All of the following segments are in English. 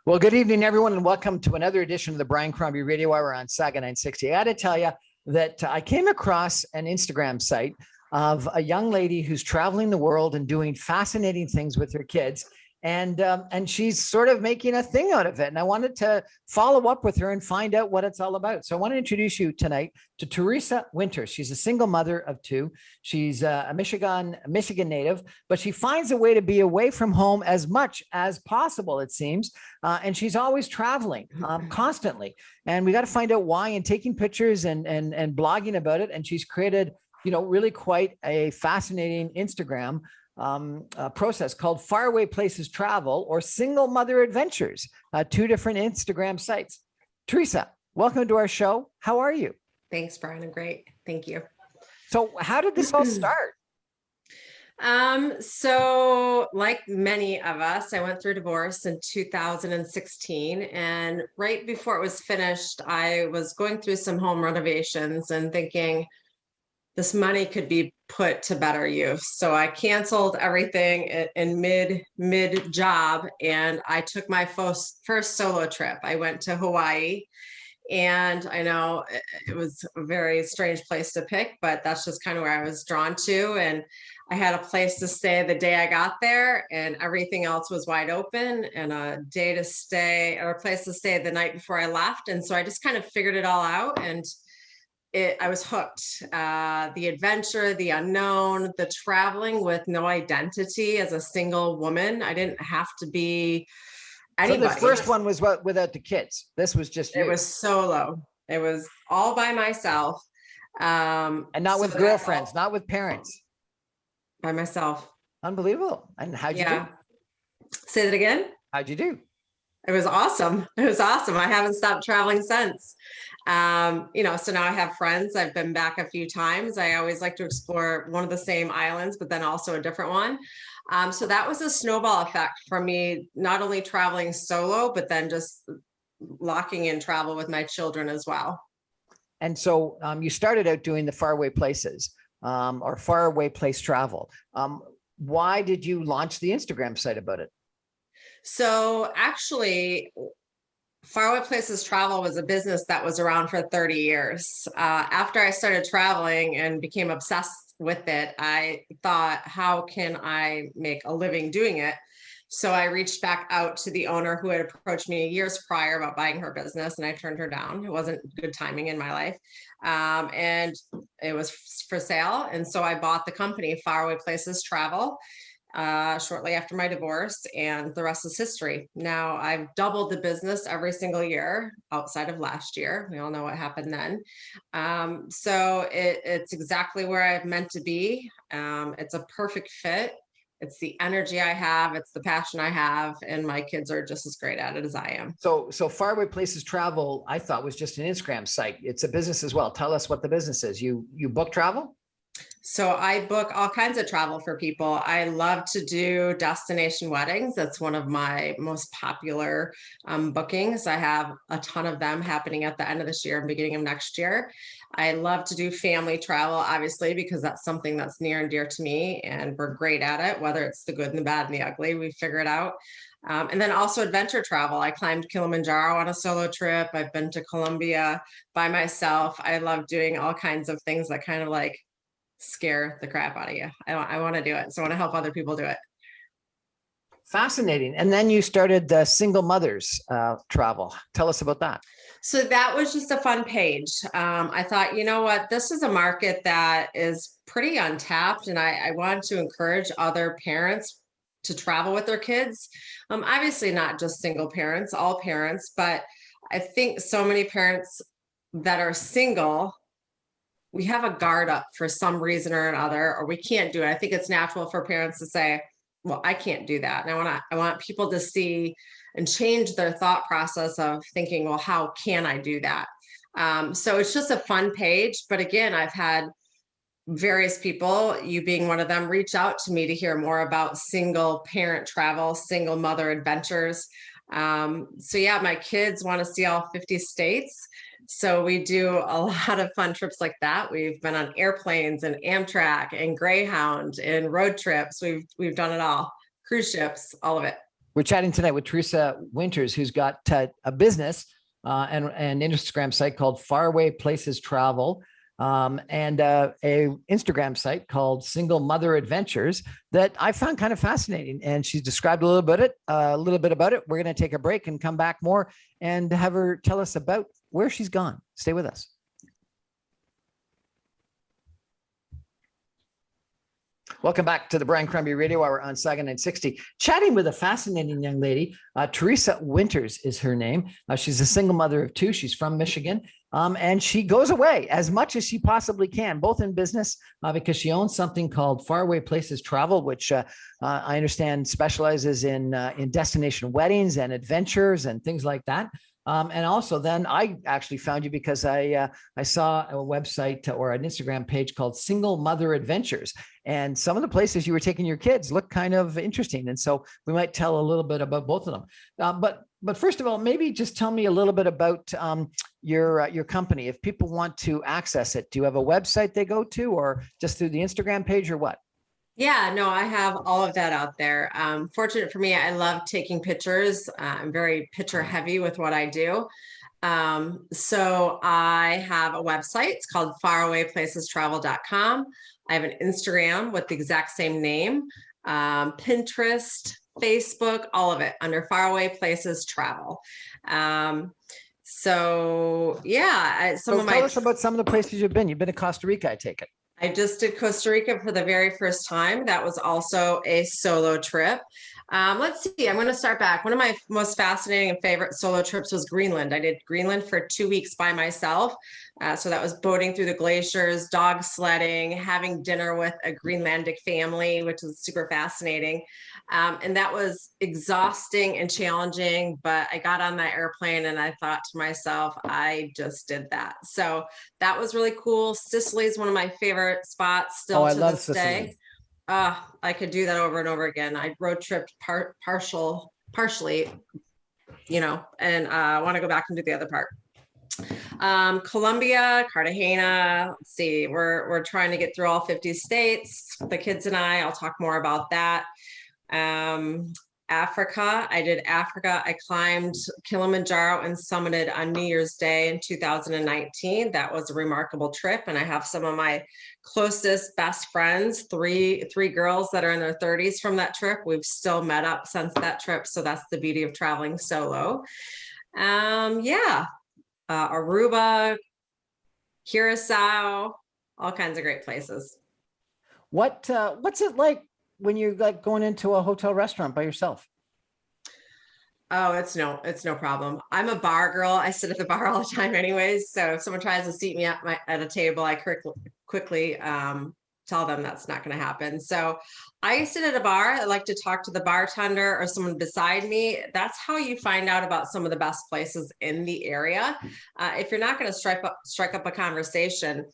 Well, good evening, everyone, and welcome to another edition of the Brian Crombie Radio Hour on Saga 960. I got to tell you that I came across an Instagram site of a young lady who's traveling the world and doing fascinating things with her kids. And she's sort of making a thing out of it. And I wanted to follow up with her and find out what it's all about. So I want to introduce you tonight to Theresa Winters. She's a single mother of two. She's a Michigan native, but she finds a way to be away from home as much as possible, it seems. And she's always traveling constantly. And we got to find out why, and taking pictures and blogging about it. And she's created, really quite a fascinating Instagram process called Faraway Places Travel or Single Mother Adventures, two different Instagram sites. Theresa, welcome to our show. How are you? Thanks, Brian. I'm great. Thank you. So how did this all start? So like many of us, I went through divorce in 2016, and right before it was finished, I was going through some home renovations and thinking this money could be put to better use. So I canceled everything in mid job, and I took my first solo trip. I went to Hawaii, and I know it was a very strange place to pick, but that's just kind of where I was drawn to. And I had a place to stay the day I got there, and everything else was wide open, and a day to stay or a place to stay the night before I left. And so I just kind of figured it all out, and I was hooked. The adventure, the unknown, the traveling with no identity as a single woman. I didn't have to be anybody. So the first one was without the kids. This was just you. It was solo. It was all by myself. And not with girlfriends, not with parents. By myself. Unbelievable. And how'd you do? Say that again? How'd you do? It was awesome. It was awesome. I haven't stopped traveling since. So now I have friends. I've been back a few times. I always like to explore one of the same islands, but then also a different one. So that was a snowball effect for me, not only traveling solo, but then just locking in travel with my children as well. And so you started out doing the faraway places or faraway place travel. Why did you launch the Instagram site about it? So actually, Faraway Places Travel was a business that was around for 30 years. After I started traveling and became obsessed with it, I thought, how can I make a living doing it? So I reached back out to the owner who had approached me years prior about buying her business, and I turned her down. It wasn't good timing in my life. And it was for sale. And so I bought the company Faraway Places Travel shortly after my divorce, and the rest is history. Now I've doubled the business every single year outside of last year. We all know what happened then. So it's exactly where I've meant to be. It's a perfect fit. It's the energy I have. It's the passion I have. And my kids are just as great at it as I am. So Faraway Places Travel, I thought, was just an Instagram site. It's a business as well. Tell us what the business is. You book travel? So I book all kinds of travel for people. I love to do destination weddings. That's one of my most popular bookings. I have a ton of them happening at the end of this year and beginning of next year. I love to do family travel, obviously, because that's something that's near and dear to me, and we're great at it, whether it's the good and the bad and the ugly, we figure it out. And then also adventure travel. I climbed Kilimanjaro on a solo trip. I've been to Colombia by myself. I love doing all kinds of things that kind of like scare the crap out of you. I want to do it. So I want to help other people do it. Fascinating. And then you started the Single Mothers Travel. Tell us about that. So that was just a fun page. I thought, you know what, this is a market that is pretty untapped, and I wanted to encourage other parents to travel with their kids. Obviously not just single parents, all parents, but I think so many parents that are single, we have a guard up for some reason or another, or we can't do it. I think it's natural for parents to say, well, I can't do that. And I want people to see and change their thought process of thinking, well, how can I do that? So it's just a fun page. But again, I've had various people, you being one of them, reach out to me to hear more about single parent travel, single mother adventures. So yeah, my kids want to see all 50 states. So we do a lot of fun trips like that. We've been on airplanes and Amtrak and Greyhound and road trips. We've done it all. Cruise ships, all of it. We're chatting tonight with Theresa Winters, who's got a business and an Instagram site called Faraway Places Travel, and a Instagram site called Single Mother Adventures that I found kind of fascinating. And she's described a little bit about it. We're going to take a break and come back more and have her tell us about where she's gone. Stay with us. Welcome back to the Brian Crombie Radio Hour on Saga 960. Chatting with a fascinating young lady. Theresa Winters is her name. She's a single mother of two. She's from Michigan. And she goes away as much as she possibly can, both in business, because she owns something called Faraway Places Travel, which I understand specializes in destination weddings and adventures and things like that. And also then I actually found you because I saw a website or an Instagram page called Single Mother Adventures. And some of the places you were taking your kids look kind of interesting. And so we might tell a little bit about both of them. But first of all, maybe just tell me a little bit about your company. If people want to access it, do you have a website they go to or just through the Instagram page or what? Yeah, no, I have all of that out there. Fortunate for me, I love taking pictures. I'm very picture heavy with what I do. So I have a website. It's called farawayplacestravel.com. I have an Instagram with the exact same name, Pinterest, Facebook, all of it under Faraway Places Travel. So yeah, Tell us about some of the places you've been. You've been to Costa Rica, I take it. I just did Costa Rica for the very first time. That was also a solo trip. Let's see, I'm going to start back. One of my most fascinating and favorite solo trips was Greenland. I did Greenland for 2 weeks by myself. So that was boating through the glaciers, dog sledding, having dinner with a Greenlandic family, which was super fascinating. And that was exhausting and challenging, but I got on that airplane and I thought to myself, I just did that. So that was really cool. Sicily is one of my favorite spots still to this day. I could do that over and over again. I road tripped partially, and I want to go back and do the other part. Colombia, Cartagena. Let's see, we're trying to get through all 50 states. The kids and I'll talk more about that. Africa. I did Africa. I climbed Kilimanjaro and summited on New Year's Day in 2019. That was a remarkable trip. And I have some of my closest best friends, three girls that are in their 30s from that trip. We've still met up since that trip. So that's the beauty of traveling solo. Aruba, Curacao, all kinds of great places. What's it like when you're like going into a hotel restaurant by yourself? Oh, it's no problem. I'm a bar girl. I sit at the bar all the time anyways. So if someone tries to seat me at a table, I quickly tell them that's not going to happen. So I sit at a bar. I like to talk to the bartender or someone beside me. That's how you find out about some of the best places in the area. If you're not going to strike up a conversation,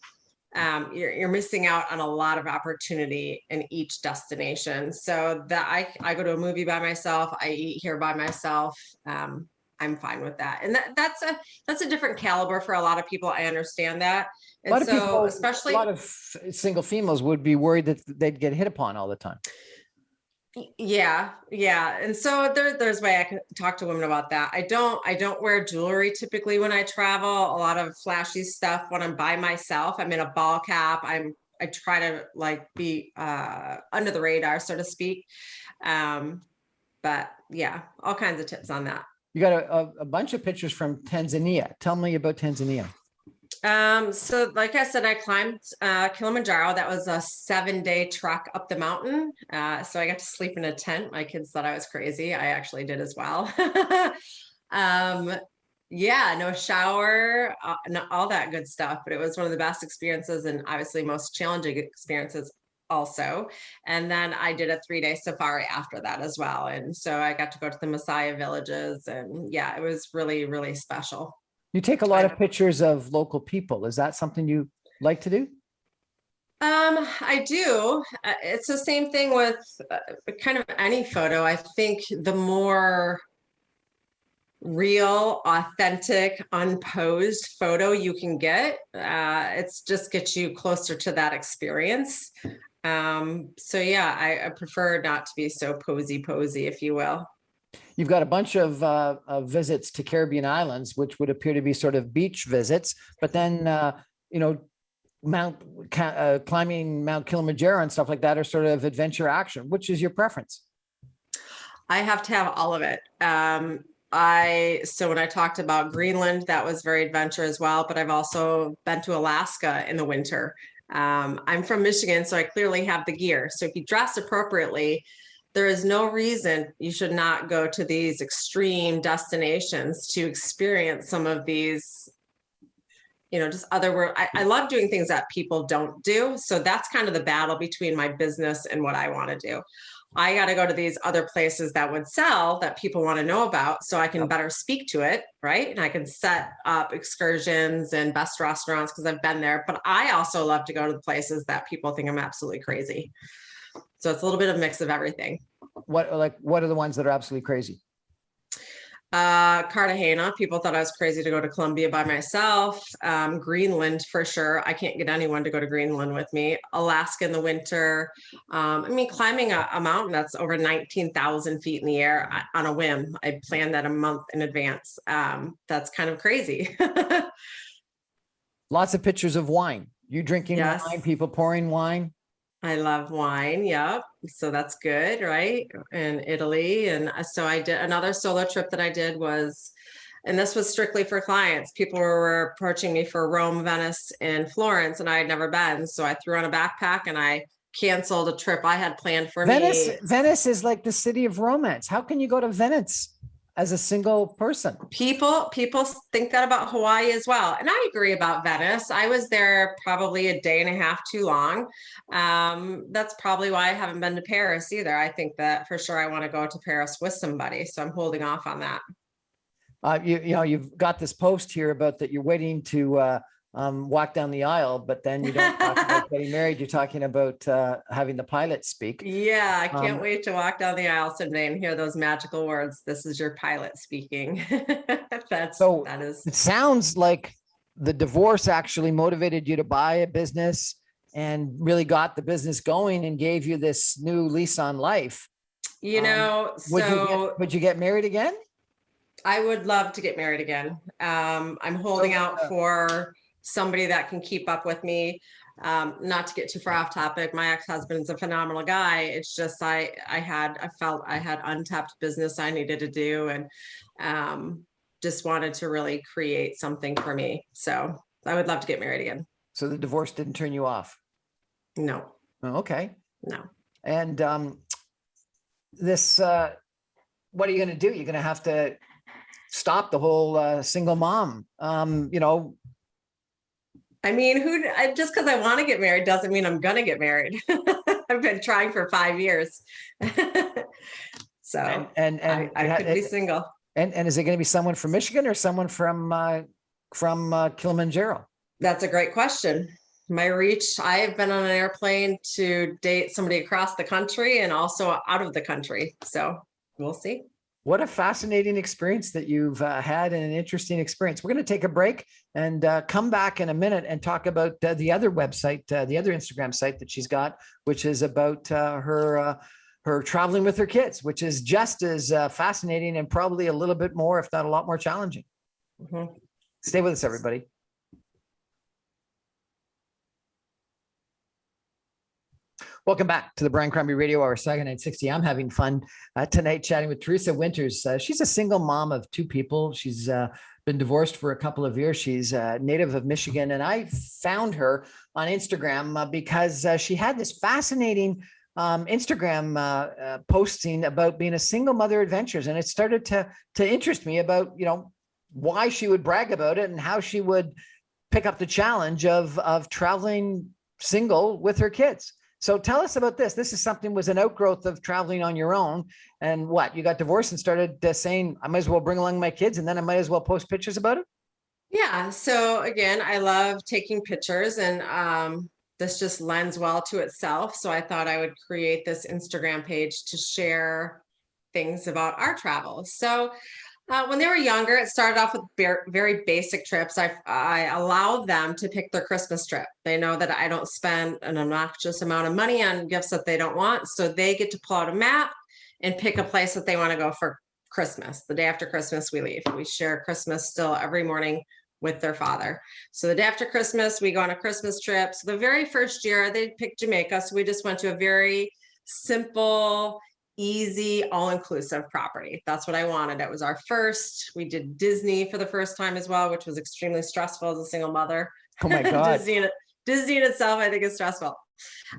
you're missing out on a lot of opportunity in each destination. So that I go to a movie by myself, I eat here by myself. I'm fine with that. And that's a different caliber for a lot of people. I understand that. And a lot of so people, especially a lot of single females would be worried that they'd get hit upon all the time. Yeah. And so there's a way I can talk to women about that. I don't wear jewelry typically when I travel, a lot of flashy stuff when I'm by myself. I'm in a ball cap. I try to like be under the radar, so to speak. But yeah, all kinds of tips on that. You got a bunch of pictures from Tanzania. Tell me about Tanzania. So like I said, I climbed Kilimanjaro. That was a 7-day trek up the mountain. So I got to sleep in a tent. My kids thought I was crazy. I actually did as well. No shower, all that good stuff. But it was one of the best experiences and obviously most challenging experiences also. And then I did a 3-day safari after that as well. And so I got to go to the Maasai villages and yeah, it was really, really special. You take a lot of pictures of local people. Is that something you like to do? I do. It's the same thing with kind of any photo. I think the more real, authentic, unposed photo you can get, it's just gets you closer to that experience. So yeah, I prefer not to be so posy, if you will. You've got a bunch of visits to Caribbean islands, which would appear to be sort of beach visits, but then, you know, climbing Mount Kilimanjaro and stuff like that are sort of adventure action. Which is your preference? I have to have all of it. So when I talked about Greenland, that was very adventure as well, but I've also been to Alaska in the winter. I'm from Michigan, so I clearly have the gear. So if you dress appropriately, there is no reason you should not go to these extreme destinations to experience some of these, just other world. I love doing things that people don't do. So that's kind of the battle between my business and what I want to do. I got to go to these other places that would sell that people want to know about so I can better speak to it, right? And I can set up excursions and best restaurants because I've been there. But I also love to go to the places that people think I'm absolutely crazy. So it's a little bit of a mix of everything. What are the ones that are absolutely crazy? Cartagena. People thought I was crazy to go to Colombia by myself. Greenland for sure. I can't get anyone to go to Greenland with me. Alaska in the winter. Climbing a mountain that's over 19,000 feet in the air on a whim. I planned that a month in advance. That's kind of crazy. Lots of pictures of wine. You drinking wine, people pouring wine. I love wine. Yep. So that's good, right? In Italy. And so I did another solo trip that I did and this was strictly for clients. People were approaching me for Rome, Venice, and Florence, and I had never been. So I threw on a backpack and I canceled a trip I had planned for me. Venice is like the city of romance. How can you go to Venice as a single person? People think that about Hawaii as well. And I agree about Venice. I was there probably a day and a half too long. That's probably why I haven't been to Paris either. I think that for sure I want to go to Paris with somebody. So I'm holding off on that. You've got this post here about that you're waiting to walk down the aisle, but then you don't talk about getting married. You're talking about having the pilot speak. Yeah, I can't wait to walk down the aisle someday and hear those magical words. This is your pilot speaking. It sounds like the divorce actually motivated you to buy a business and really got the business going and gave you this new lease on life. Would you get married again? I would love to get married again. I'm holding out for somebody that can keep up with me. Not to get too far off topic, my ex-husband's a phenomenal guy. It's just I felt I had untapped business I needed to do, and just wanted to really create something for me. So I would love to get married again. So the divorce didn't turn you off? No. Oh, okay. No. And what are you going to do? You're going to have to stop the whole single mom. Just because I want to get married doesn't mean I'm going to get married. I've been trying for 5 years. So I could be single. And is it going to be someone from Michigan or someone from Kilimanjaro? That's a great question. My reach, I have been on an airplane to date somebody across the country and also out of the country. So we'll see. What a fascinating experience that you've had, and an interesting experience. We're going to take a break and come back in a minute and talk about the other website, the other Instagram site that she's got, which is about her traveling with her kids, which is just as fascinating and probably a little bit more, if not a lot more challenging. Mm-hmm. Stay with us, everybody. Welcome back to the Brian Crombie Radio Hour, Saga 960. I'm having fun tonight chatting with Theresa Winters. She's a single mom of 2 people. She's been divorced for a couple of years. She's a native of Michigan, and I found her on Instagram because she had this fascinating Instagram posting about being a single mother adventures, and it started to interest me about why she would brag about it and how she would pick up the challenge of traveling single with her kids. So tell us about this. This is was an outgrowth of traveling on your own. And you got divorced and started saying, I might as well bring along my kids, and then I might as well post pictures about it? Yeah. So again, I love taking pictures, and this just lends well to itself. So I thought I would create this Instagram page to share things about our travels. So when they were younger, it started off with very basic trips. I allowed them to pick their Christmas trip. They know that I don't spend an obnoxious amount of money on gifts that they don't want. So they get to pull out a map and pick a place that they want to go for Christmas. The day after Christmas, we leave. We share Christmas still every morning with their father. So the day after Christmas, we go on a Christmas trip. So the very first year they picked Jamaica. So we just went to a very simple, easy, all-inclusive property. That's what I wanted. It was our first. We did Disney for the first time as well, which was extremely stressful as a single mother. Oh my God. Disney in itself, I think, is stressful.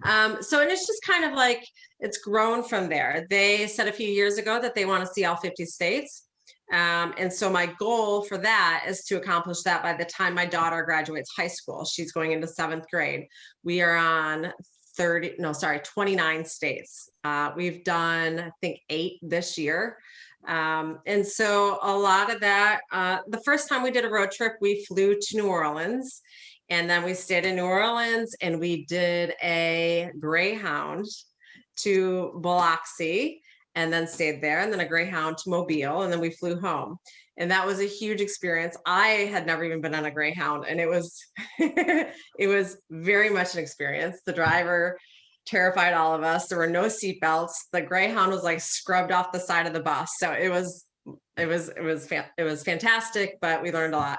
And it's just kind of like, it's grown from there. They said a few years ago that they want to see all 50 states. And so my goal for that is to accomplish that by the time my daughter graduates high school. She's going into 7th grade. We are on 29 states. We've done, I think, 8 this year. And so a lot of that, the first time we did a road trip, we flew to New Orleans, and then we stayed in New Orleans and we did a Greyhound to Biloxi and then stayed there, and then a Greyhound to Mobile, and then we flew home. And that was a huge experience. I had never even been on a Greyhound, and it was it was very much an experience. The driver terrified all of us. There were no seatbelts. The Greyhound was like scrubbed off the side of the bus. So it was fantastic, but we learned a lot.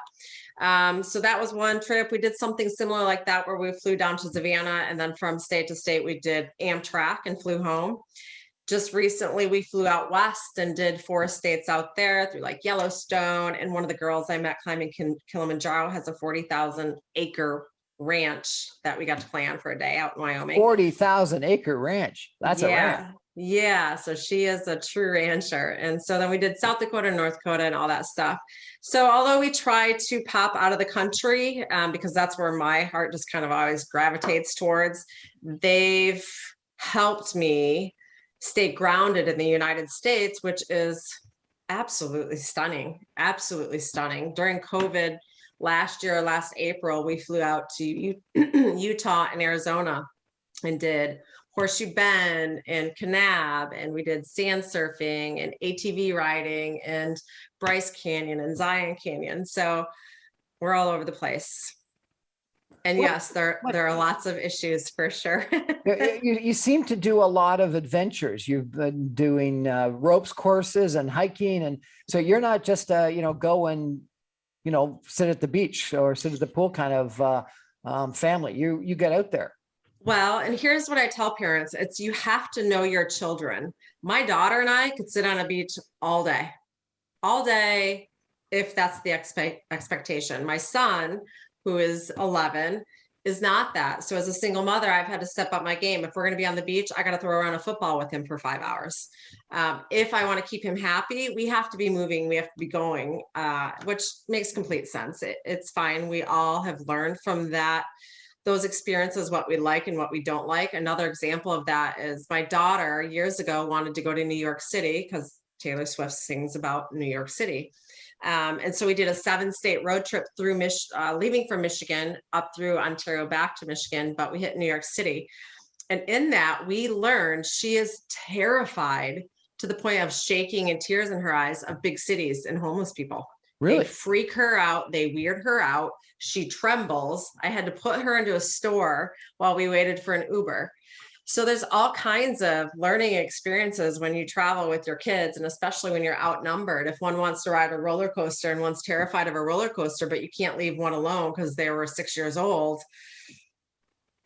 So that was one trip. We did something similar like that where we flew down to Savannah, and then from state to state, we did Amtrak and flew home. Just recently, we flew out west and did 4 states out there through like Yellowstone. And one of the girls I met climbing Kilimanjaro has a 40,000 acre ranch that we got to plan for a day out in Wyoming. 40,000 acre ranch. That's a ranch. Yeah. So she is a true rancher. And so then we did South Dakota, North Dakota, and all that stuff. So although we try to pop out of the country, because that's where my heart just kind of always gravitates towards, they've helped me stay grounded in the United States, which is absolutely stunning. Absolutely stunning. During COVID last April, we flew out to Utah and Arizona and did Horseshoe Bend and Kanab, and we did sand surfing and ATV riding and Bryce Canyon and Zion Canyon. So we're all over the place. And yes, there are lots of issues for sure. You seem to do a lot of adventures. You've been doing ropes courses and hiking, and so you're not just go and sit at the beach or sit at the pool kind of family. You get out there. Well, and here's what I tell parents: it's you have to know your children. My daughter and I could sit on a beach all day, if that's the expectation. My son, who is 11, is not that. So as a single mother, I've had to step up my game. If we're going to be on the beach, I got to throw around a football with him for 5 hours. If I want to keep him happy, we have to be moving. We have to be going, which makes complete sense. It's fine. We all have learned from those experiences, what we like and what we don't like. Another example of that is my daughter years ago wanted to go to New York City because Taylor Swift sings about New York City. And so we did a 7-state road trip through leaving from Michigan up through Ontario back to Michigan, but we hit New York City. And in that, we learned she is terrified to the point of shaking and tears in her eyes of big cities and homeless people. Really? They freak her out. They weird her out. She trembles. I had to put her into a store while we waited for an Uber. So there's all kinds of learning experiences when you travel with your kids, and especially when you're outnumbered. If one wants to ride a roller coaster and one's terrified of a roller coaster, but you can't leave one alone because they were 6 years old,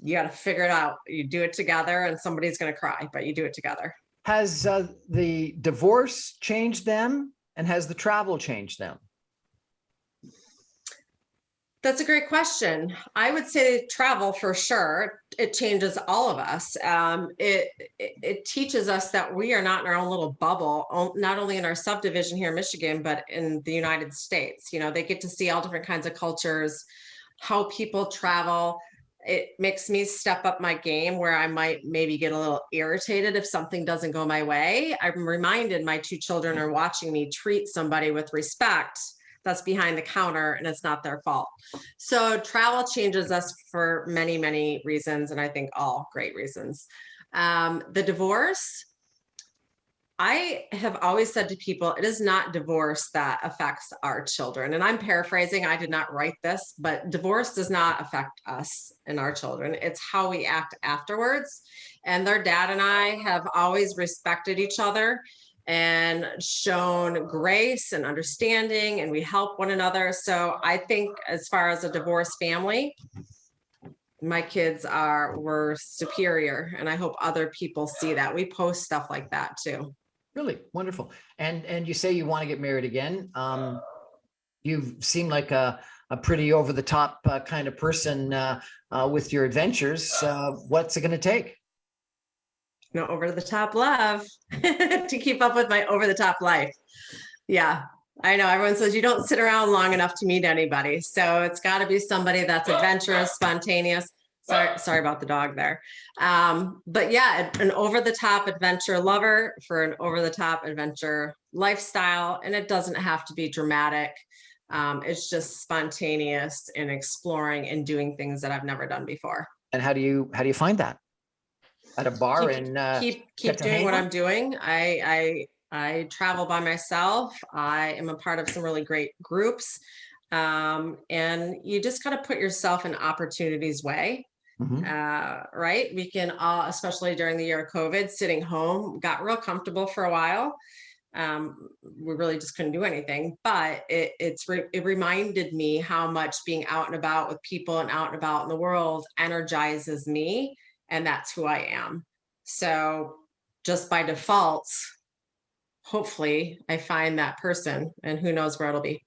you got to figure it out. You do it together, and somebody's going to cry, but you do it together. Has the divorce changed them, and has the travel changed them? That's a great question. I would say travel for sure. It changes all of us. It teaches us that we are not in our own little bubble, not only in our subdivision here in Michigan, but in the United States. They get to see all different kinds of cultures, how people travel. It makes me step up my game where I might maybe get a little irritated if something doesn't go my way. I'm reminded my 2 children are watching me treat somebody with respect that's behind the counter, and it's not their fault. So travel changes us for many, many reasons, and I think all great reasons. The divorce, I have always said to people, it is not divorce that affects our children. And I'm paraphrasing, I did not write this, but divorce does not affect us and our children. It's how we act afterwards. And their dad and I have always respected each other. and shown grace and understanding, and we help one another. So I think as far as a divorced family, my kids were superior, and I hope other people see that. We post stuff like that too. Really wonderful. And you say you want to get married again. You seem like a pretty over the top kind of person with your adventures. What's it going to take? No, over the top love to keep up with my over the top life. Yeah, I know everyone says you don't sit around long enough to meet anybody. So it's got to be somebody that's adventurous, spontaneous. Sorry about the dog there. But yeah, an over the top adventure lover for an over the top adventure lifestyle. And it doesn't have to be dramatic. It's just spontaneous and exploring and doing things that I've never done before. And how do you find that? At a bar keep doing what I'm doing. I travel by myself. I am a part of some really great groups. And you just got to put yourself in opportunities way. Mm-hmm. Right. We can all, especially during the year of COVID, sitting home, got real comfortable for a while. We really just couldn't do anything, but it reminded me how much being out and about with people and out and about in the world energizes me. And that's who I am. So just by default, hopefully I find that person, and who knows where it'll be.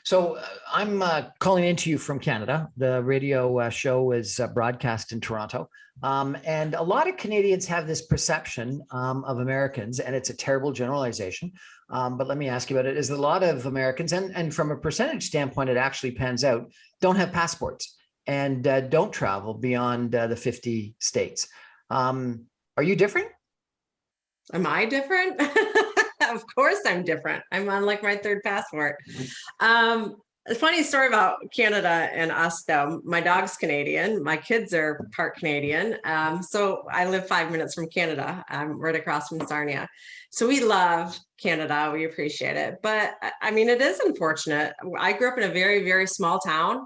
So I'm calling into you from Canada. The radio show is broadcast in Toronto. And a lot of Canadians have this perception of Americans, and it's a terrible generalization. But let me ask you about it. Is a lot of Americans, and from a percentage standpoint, it actually pans out, don't have passports and don't travel beyond the 50 states. Are you different? Am I different? Of course I'm different. I'm on like my third passport. A funny story about Canada and us though. My dog's Canadian. My kids are part Canadian. So I live 5 minutes from Canada. I'm right across from Sarnia. So we love Canada. We appreciate it. But I mean, it is unfortunate. I grew up in a very, very small town.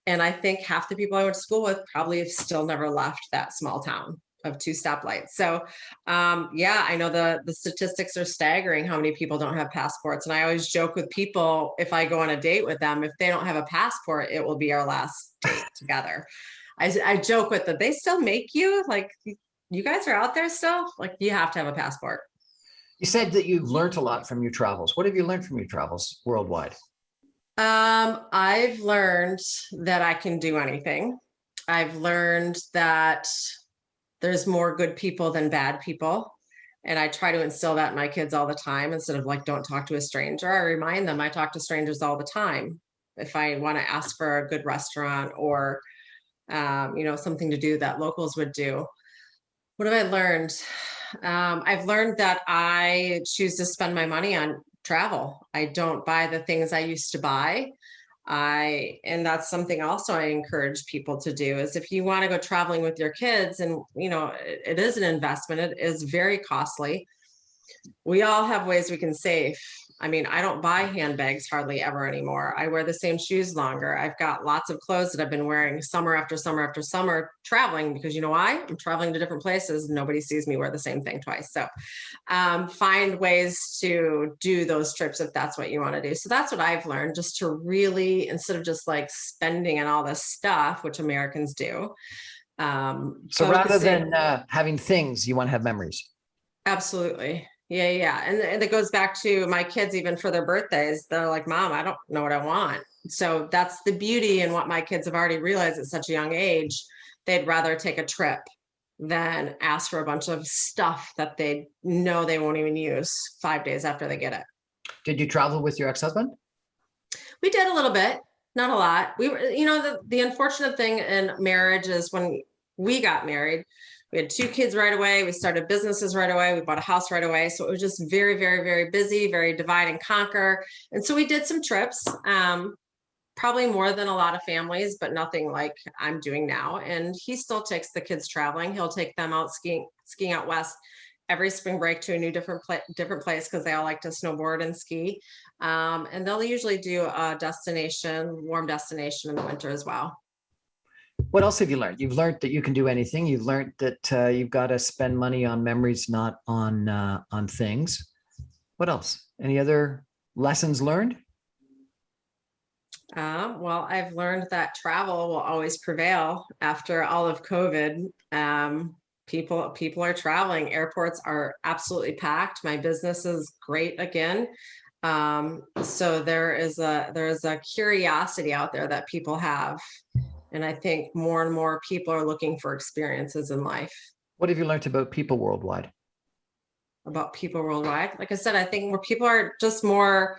And I think half the people I went to school with probably have still never left that small town of 2 stoplights. So yeah, I know the statistics are staggering how many people don't have passports. And I always joke with people, if I go on a date with them, if they don't have a passport, it will be our last date together. I joke with them, they still make you, like, you guys are out there still, like, you have to have a passport. You said that you've learned a lot from your travels. What have you learned from your travels worldwide? I've learned that I can do anything. I've learned that there's more good people than bad people. And I try to instill that in my kids all the time. Instead of like, don't talk to a stranger, I remind them I talk to strangers all the time. If I want to ask for a good restaurant or, something to do that locals would do. What have I learned? I've learned that I choose to spend my money on travel. I don't buy the things I used to buy. And that's something also I encourage people to do, is if you want to go traveling with your kids, and it is an investment, it is very costly. We all have ways we can save. I mean, I don't buy handbags hardly ever anymore. I wear the same shoes longer. I've got lots of clothes that I've been wearing summer after summer after summer traveling, because you know why? I'm traveling to different places. Nobody sees me wear the same thing twice. So find ways to do those trips if that's what you want to do. So that's what I've learned, just to really, instead of just like spending on all this stuff, which Americans do. So rather than having things, you want to have memories. Absolutely. Yeah. And it goes back to my kids, even for their birthdays, they're like, Mom, I don't know what I want. So that's the beauty in what my kids have already realized at such a young age. They'd rather take a trip than ask for a bunch of stuff that they know they won't even use 5 days after they get it. Did you travel with your ex-husband? We did a little bit, not a lot. We were, the unfortunate thing in marriage is when we got married, we had 2 kids right away. We started businesses right away. We bought a house right away. So it was just very, very, very busy, very divide and conquer. And so we did some trips, probably more than a lot of families, but nothing like I'm doing now. And he still takes the kids traveling. He'll take them out skiing out west every spring break to a new different place, because they all like to snowboard and ski. And they'll usually do a warm destination in the winter as well. What else have you learned? You've learned that you can do anything. You've learned that you've got to spend money on memories, not on things. What else? Any other lessons learned? Well, I've learned that travel will always prevail after all of COVID. People are traveling. Airports are absolutely packed. My business is great again. So there is a curiosity out there that people have, and I think more and more people are looking for experiences in life. What have you learned about people worldwide? About people worldwide, like I said, I think more people are just more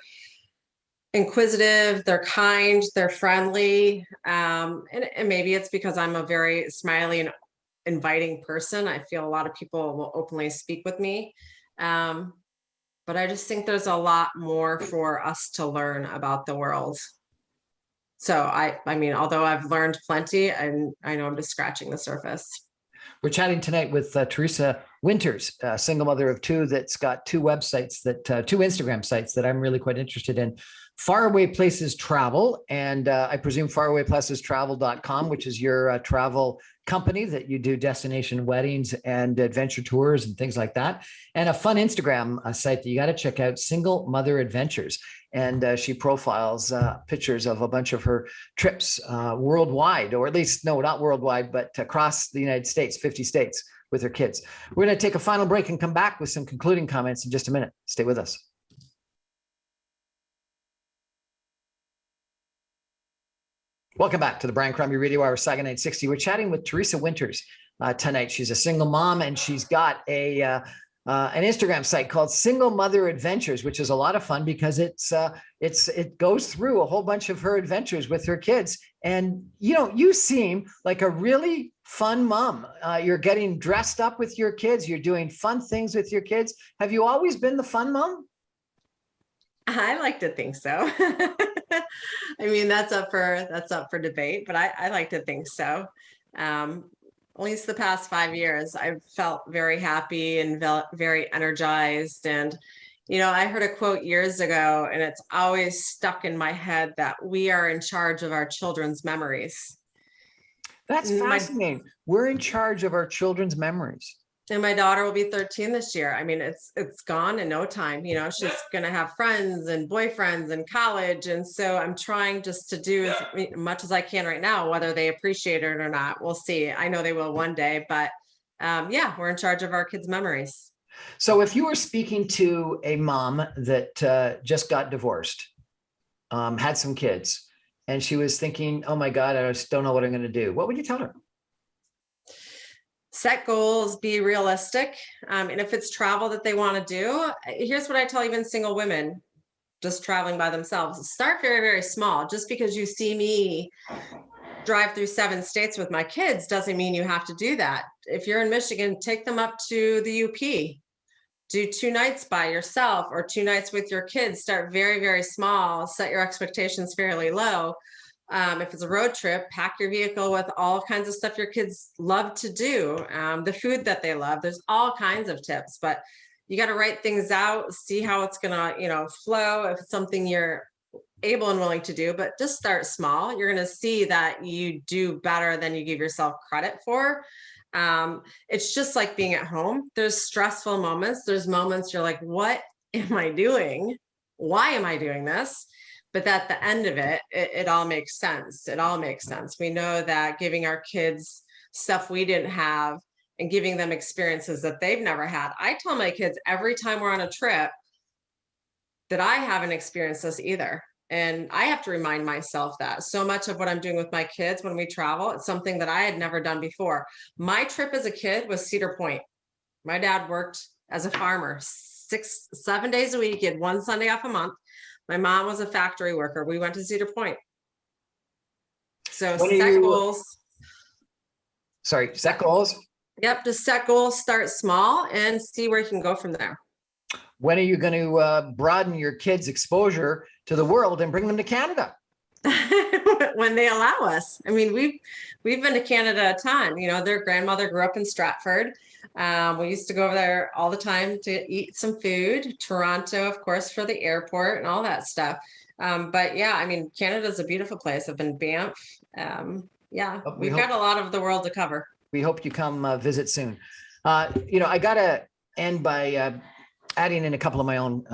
inquisitive, they're kind, they're friendly. And maybe it's because I'm a very smiley and inviting person. I feel a lot of people will openly speak with me. But I just think there's a lot more for us to learn about the world. So I mean, although I've learned plenty, I know I'm just scratching the surface. We're chatting tonight with Theresa Winters, a single mother of two that's got two websites two Instagram sites that I'm really quite interested in. Faraway Places Travel, and I presume farawayplacestravel.com, which is your travel company that you do destination weddings and adventure tours and things like that. And a fun Instagram site that you got to check out, Single Mother Adventures. And she profiles pictures of a bunch of her trips worldwide, or at least, no, not worldwide, but across the United States, 50 states with her kids. We're going to take a final break and come back with some concluding comments in just a minute. Stay with us. Welcome back to the Brian Crombie Radio Hour, Saga 960. We're chatting with Theresa Winters tonight. She's a single mom, and she's got an Instagram site called Single Mother Adventures, which is a lot of fun because it goes through a whole bunch of her adventures with her kids. And you seem like a really fun mom. You're getting dressed up with your kids. You're doing fun things with your kids. Have you always been the fun mom? I like to think so. I mean, that's up for debate, but I like to think so. At least the past 5 years, I've felt very happy and very energized. And, I heard a quote years ago, and it's always stuck in my head, that we are in charge of our children's memories. That's fascinating. We're in charge of our children's memories. And my daughter will be 13 this year. I mean, it's gone in no time. She's going to have friends and boyfriends in college. And so I'm trying just to do as much as I can right now, whether they appreciate it or not. We'll see. I know they will one day, but yeah, we're in charge of our kids' memories. So if you were speaking to a mom that just got divorced, had some kids, and she was thinking, oh my God, I just don't know what I'm going to do, what would you tell her? Set goals, be realistic. And if it's travel that they want to do, here's what I tell even single women just traveling by themselves. Start very, very small. Just because you see me drive through 7 states with my kids doesn't mean you have to do that. If you're in Michigan, take them up to the UP. Do 2 nights by yourself or 2 nights with your kids. Start very, very small. Set your expectations fairly low. If it's a road trip, pack your vehicle with all kinds of stuff your kids love to do, the food that they love. There's all kinds of tips, but you got to write things out, see how it's going to, flow. If it's something you're able and willing to do, but just start small. You're going to see that you do better than you give yourself credit for. It's just like being at home. There's stressful moments. There's moments you're like, what am I doing? Why am I doing this? But at the end of it, it all makes sense. It all makes sense. We know that giving our kids stuff we didn't have and giving them experiences that they've never had. I tell my kids every time we're on a trip that I haven't experienced this either. And I have to remind myself that so much of what I'm doing with my kids when we travel, it's something that I had never done before. My trip as a kid was Cedar Point. My dad worked as a farmer 6-7 days a week. He had 1 Sunday off a month. My mom was a factory worker. We went to Cedar Point. So set goals. Sorry, set goals? Yep, just set goals, start small, and see where you can go from there. When are you going to broaden your kids' exposure to the world and bring them to Canada? When they allow us. I mean, we've been to Canada a ton. Their grandmother grew up in Stratford. We used to go over there all the time to eat some food. Toronto, of course, for the airport and all that stuff. But yeah, I mean, Canada's a beautiful place. I've been Banff. Yeah, we've got a lot of the world to cover. We hope you come visit soon. I got to end by adding in a couple of my own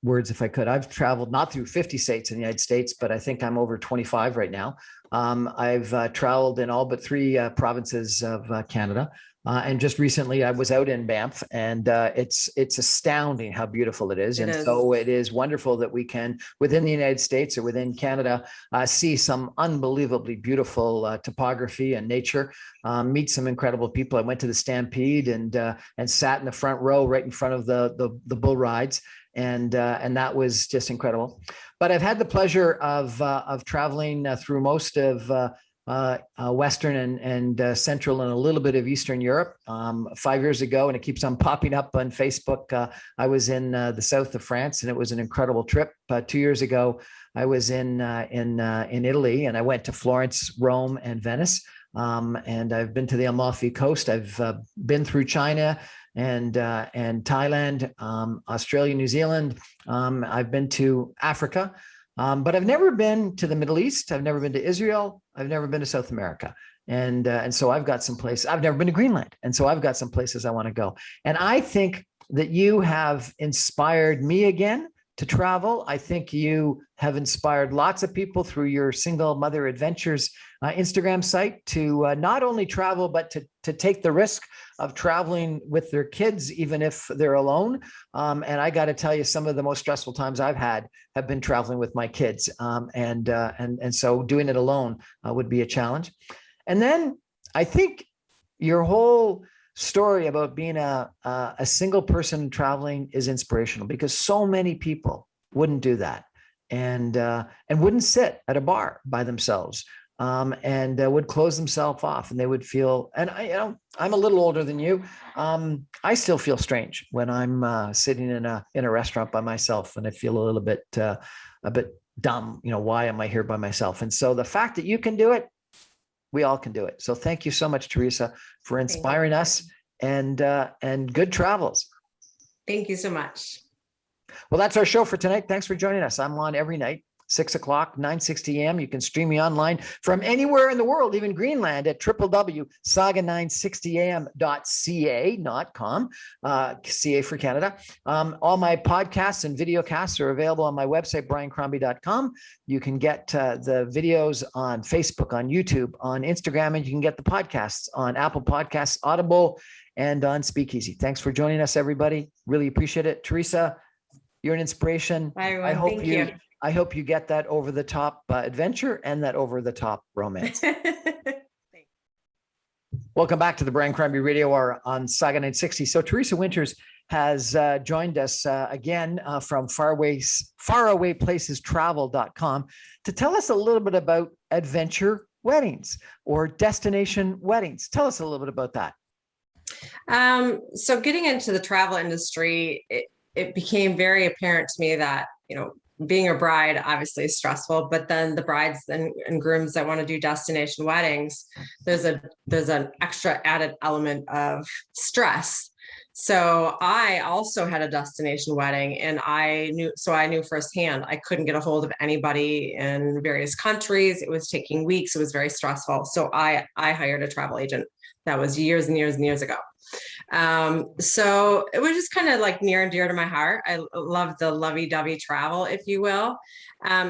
words, if I could. I've traveled not through 50 states in the United States, but I think I'm over 25 right now. I've traveled in all but three provinces of Canada. And just recently I was out in Banff, and it's astounding how beautiful it is. It And is. so it is wonderful that we can, within the United States or within Canada, see some unbelievably beautiful topography and nature, meet some incredible people. I went to the Stampede and sat in the front row right in front of the bull rides. And that was just incredible. But I've had the pleasure of traveling through most of Western and Central and a little bit of Eastern Europe. 5 years ago, and it keeps on popping up on Facebook, I was in the south of France, and it was an incredible trip. 2 years ago, I was in Italy, and I went to Florence, Rome, and Venice. And I've been to the Amalfi Coast. I've been through China and Thailand, Australia, New Zealand. I've been to Africa. But I've never been to the Middle East. I've never been to Israel. I've never been to South America. And so I've got some places. I've never been to Greenland. And so I've got some places I want to go. And I think that you have inspired me again to travel. I think you have inspired lots of people through your Single Mother Adventures Instagram site to not only travel, but to take the risk of traveling with their kids, even if they're alone. And I got to tell you, some of the most stressful times I've had have been traveling with my kids. And so doing it alone would be a challenge. And then I think your whole story about being a single person traveling is inspirational, because so many people wouldn't do that and wouldn't sit at a bar by themselves, and would close themselves off, and they would feel, and I'm a little older than you. I still feel strange when I'm sitting in a restaurant by myself, and I feel a bit dumb. Why am I here by myself? And so the fact that you can do it, we all can do it. So thank you so much, Theresa, for inspiring us, and good travels. Thank you so much. Well, that's our show for tonight. Thanks for joining us. I'm on every night, 6 o'clock, 9:60 a.m. You can stream me online from anywhere in the world, even Greenland, at www.saga960am.ca, not com, CA for Canada. All my podcasts and video casts are available on my website, briancrombie.com. You can get the videos on Facebook, on YouTube, on Instagram, and you can get the podcasts on Apple Podcasts, Audible, and on Speakeasy. Thanks for joining us, everybody. Really appreciate it. Theresa, you're an inspiration. Bye, everyone. Thank you. I hope you get that over the top adventure and that over the top romance. Welcome back to the Brian Crombie Radio Hour on Saga 960. So Theresa Winters has joined us again from farawayplacestravel.com to tell us a little bit about adventure weddings or destination weddings. Tell us a little bit about that. So getting into the travel industry, it became very apparent to me that, being a bride obviously is stressful, but then the brides and grooms that want to do destination weddings, there's an extra added element of stress. So I also had a destination wedding, and I knew firsthand I couldn't get a hold of anybody in various countries. It was taking weeks. It was very stressful. So I hired a travel agent. That was years and years and years ago. So it was just kind of like near and dear to my heart. I love the lovey-dovey travel, if you will.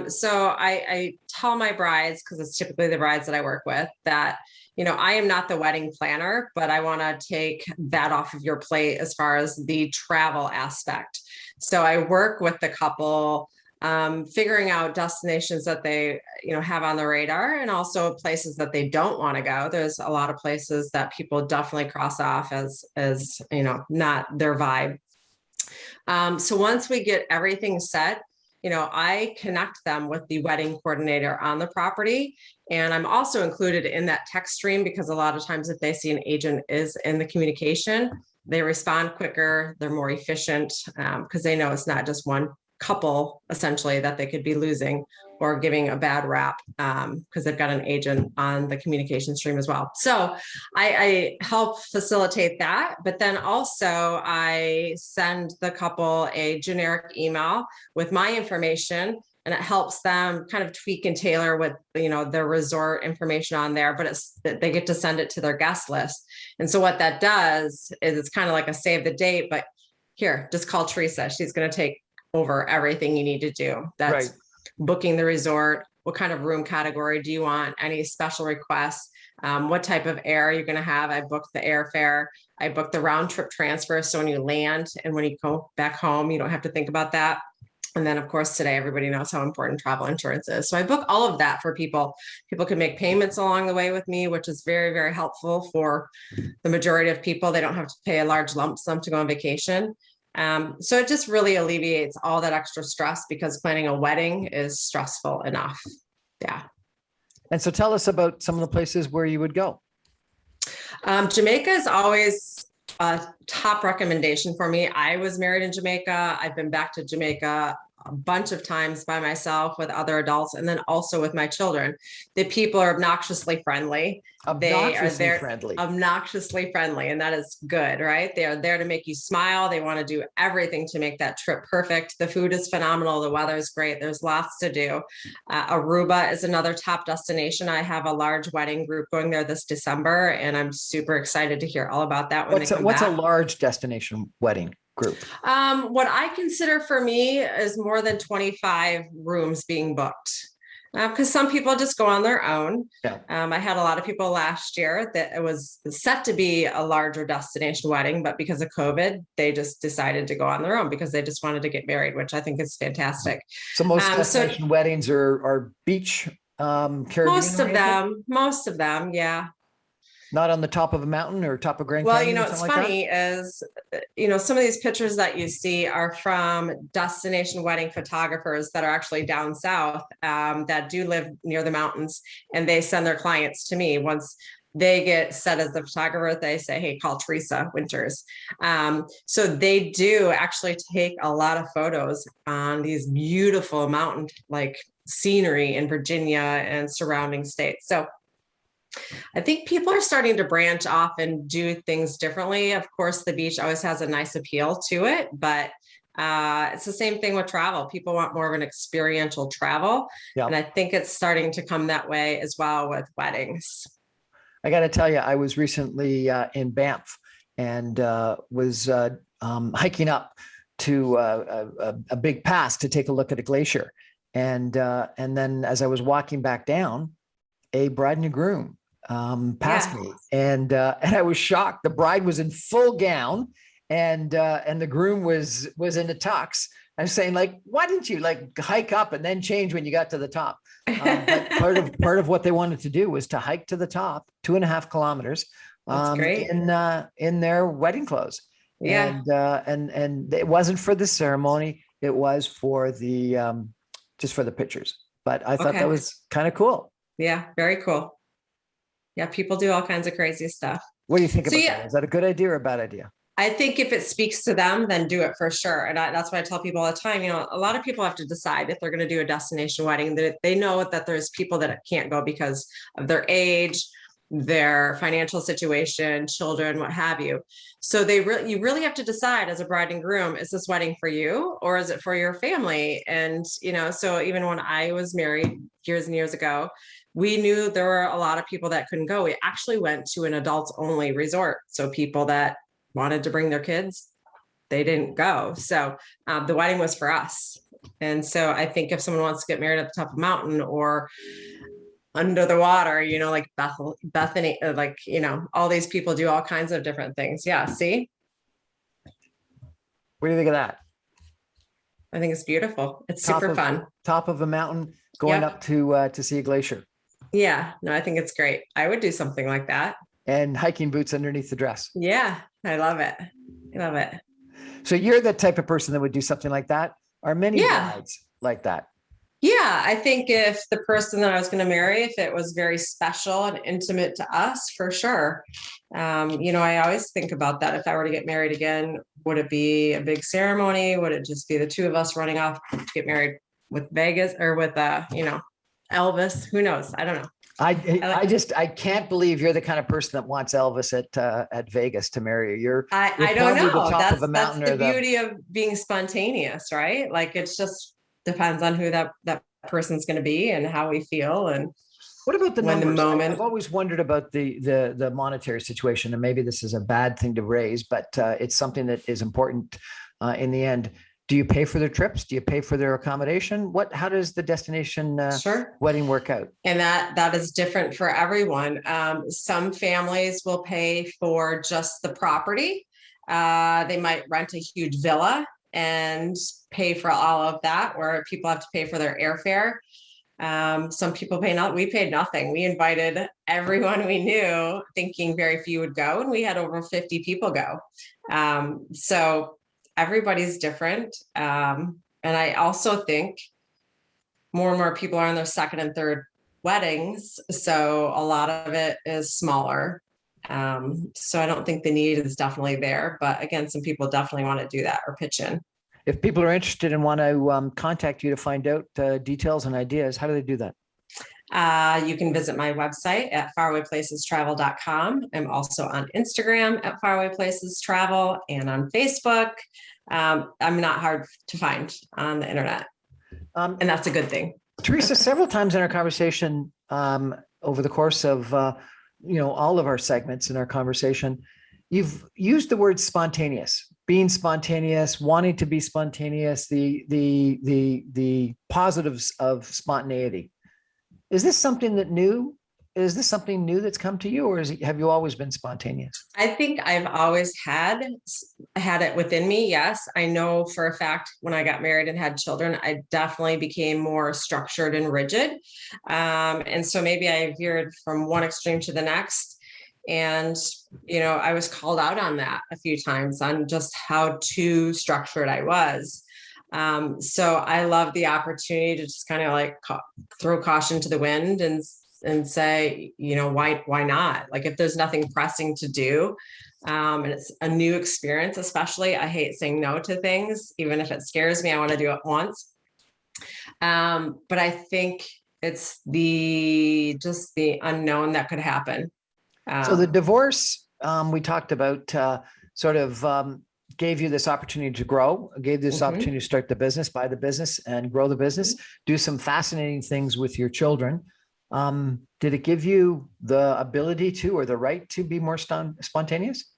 So I tell my brides, because it's typically the brides that I work with, that, I am not the wedding planner, but I want to take that off of your plate as far as the travel aspect. So I work with the couple, figuring out destinations that they, have on the radar, and also places that they don't want to go. There's a lot of places that people definitely cross off as not their vibe. So once we get everything set, I connect them with the wedding coordinator on the property. And I'm also included in that text stream, because a lot of times if they see an agent is in the communication, they respond quicker, they're more efficient, because they know it's not just one couple essentially that they could be losing or giving a bad rap, because they've got an agent on the communication stream as well. So I help facilitate that, but then also I send the couple a generic email with my information, and it helps them kind of tweak and tailor with, their resort information on there, but they get to send it to their guest list. And so what that does is it's kind of like a save the date, but here, just call Theresa. She's going to take over everything you need to do. That's Right. booking the resort. What kind of room category do you want? Any special requests? What type of air you're going to have? I booked the airfare. I booked the round trip transfer. So when you land and when you go back home, you don't have to think about that. And then, of course, today, everybody knows how important travel insurance is. So I book all of that for people. People can make payments along the way with me, which is very, very helpful for the majority of people. They don't have to pay a large lump sum to go on vacation. So it just really alleviates all that extra stress, because planning a wedding is stressful enough. Yeah. And so tell us about some of the places where you would go. Jamaica is always a top recommendation for me. I was married in Jamaica. I've been back to Jamaica a bunch of times by myself with other adults, and then also with my children. The people are obnoxiously friendly. Obnoxiously Obnoxiously friendly, and that is good, right? They are there to make you smile. They want to do everything to make that trip perfect. The food is phenomenal. The weather is great. There's lots to do. Aruba is another top destination. I have a large wedding group going there this December, and I'm super excited to hear all about that when they come What's back. a large destination wedding group? What I consider for me is more than 25 rooms being booked. Because some people just go on their own. Yeah. I had a lot of people last year that it was set to be a larger destination wedding, but because of COVID, they just decided to go on their own because they just wanted to get married, which I think is fantastic. So most destination weddings are beach, Caribbean. Most of them, yeah. Not on the top of a mountain or top of Grand Well, Canyon. what's funny is, some of these pictures that you see are from destination wedding photographers that are actually down south, that do live near the mountains, and they send their clients to me. Once they get set as the photographer, they say, hey, call Theresa Winters. So they do actually take a lot of photos on these beautiful mountain like scenery in Virginia and surrounding states. So I think people are starting to branch off and do things differently. Of course, the beach always has a nice appeal to it, but it's the same thing with travel. People want more of an experiential travel. Yeah. And I think it's starting to come that way as well with weddings. I got to tell you, I was recently in Banff and was hiking up to a big pass to take a look at a glacier. And then as I was walking back down, a bride and a groom passed me, and I was shocked. The bride was in full gown, and the groom was in a tux. I'm saying, like, why didn't you hike up and then change when you got to the top? But part of what they wanted to do was to hike to the top, 2.5 kilometers, That's great. in their wedding clothes. Yeah. And it wasn't for the ceremony; it was for the just for the pictures. But I thought that was kind of cool. Yeah, very cool. Yeah, people do all kinds of crazy stuff. What do you think about that? Is that a good idea or a bad idea? I think if it speaks to them, then do it for sure. And that's what I tell people all the time. A lot of people have to decide if they're going to do a destination wedding. That they know that there's people that can't go because of their age, their financial situation, children, what have you. So you really have to decide as a bride and groom, is this wedding for you or is it for your family? And, so even when I was married years and years ago, we knew there were a lot of people that couldn't go. We actually went to an adults only resort. So people that wanted to bring their kids, they didn't go. So the wedding was for us. And so I think if someone wants to get married at the top of a mountain or under the water, like Bethany, all these people do all kinds of different things. Yeah. See? What do you think of that? I think it's beautiful. It's super fun. Top of a mountain going up to see a glacier. Yeah. No, I think it's great. I would do something like that. And hiking boots underneath the dress. Yeah. I love it. I love it. So you're the type of person that would do something like that? Are many brides like that? Yeah, I think if the person that I was going to marry, if it was very special and intimate to us, for sure. I always think about that. If I were to get married again, would it be a big ceremony? Would it just be the two of us running off to get married with Vegas or with, Elvis? Who knows? I don't know. I can't believe you're the kind of person that wants Elvis at Vegas to marry you. I don't know. That's the beauty of being spontaneous, right? Like, it's just depends on who that person's going to be and how we feel. And What about the when the numbers? moment. I've always wondered about the monetary situation, and maybe this is a bad thing to raise, but it's something that is important in the end. Do you pay for their trips? Do you pay for their accommodation? How does the destination Sure. wedding work out? And that is different for everyone. Some families will pay for just the property. They might rent a huge villa and pay for all of that, or people have to pay for their airfare. Some people pay not. We paid nothing. We invited everyone we knew, thinking very few would go, and we had over 50 people go. So everybody's different. And I also think more and more people are on their second and third weddings. So a lot of it is smaller. So I don't think the need is definitely there. But again, some people definitely want to do that or pitch in. If people are interested and want to contact you to find out details and ideas, how do they do that? You can visit my website at farawayplacestravel.com. I'm also on Instagram at farawayplacestravel and on Facebook. I'm not hard to find on the internet. And that's a good thing. Theresa, several times in our conversation over the course of all of our segments in our conversation, you've used the word spontaneous, being spontaneous, wanting to be spontaneous, the positives of spontaneity. Is this something new? Is this something new that's come to you, or have you always been spontaneous? I think I've always had it within me. Yes, I know for a fact when I got married and had children, I definitely became more structured and rigid. And so maybe I veered from one extreme to the next. And, I was called out on that a few times on just how too structured I was. So I love the opportunity to just kind of like throw caution to the wind and say, why not? Like if there's nothing pressing to do, and it's a new experience, especially, I hate saying no to things. Even if it scares me, I want to do it once. But I think it's the unknown that could happen. So the divorce we talked about gave you this opportunity to grow, gave this opportunity to start the business, buy the business and grow the business, do some fascinating things with your children. Did it give you the ability to, or the right to be more spontaneous?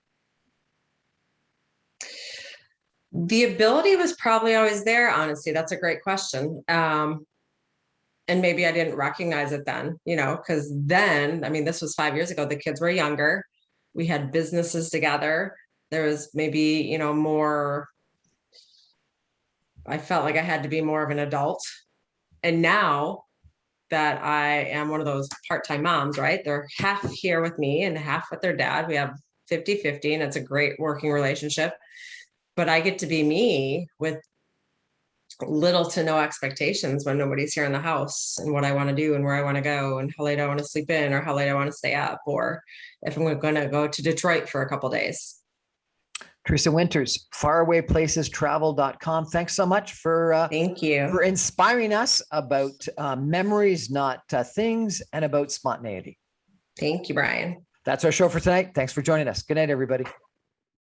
The ability was probably always there, honestly. That's a great question. And maybe I didn't recognize it then, because then, this was 5 years ago, the kids were younger. We had businesses together. There was maybe, more, I felt like I had to be more of an adult. And now that I am one of those part-time moms, right? They're half here with me and half with their dad. We have 50-50, and it's a great working relationship. But I get to be me with little to no expectations when nobody's here in the house, and what I want to do and where I want to go and how late I want to sleep in or how late I want to stay up, or if I'm going to go to Detroit for a couple of days. Theresa Winters, farawayplacestravel.com. Thanks so much for thank you for inspiring us about memories, not things, and about spontaneity. Thank you, Brian. That's our show for tonight. Thanks for joining us. Good night, everybody.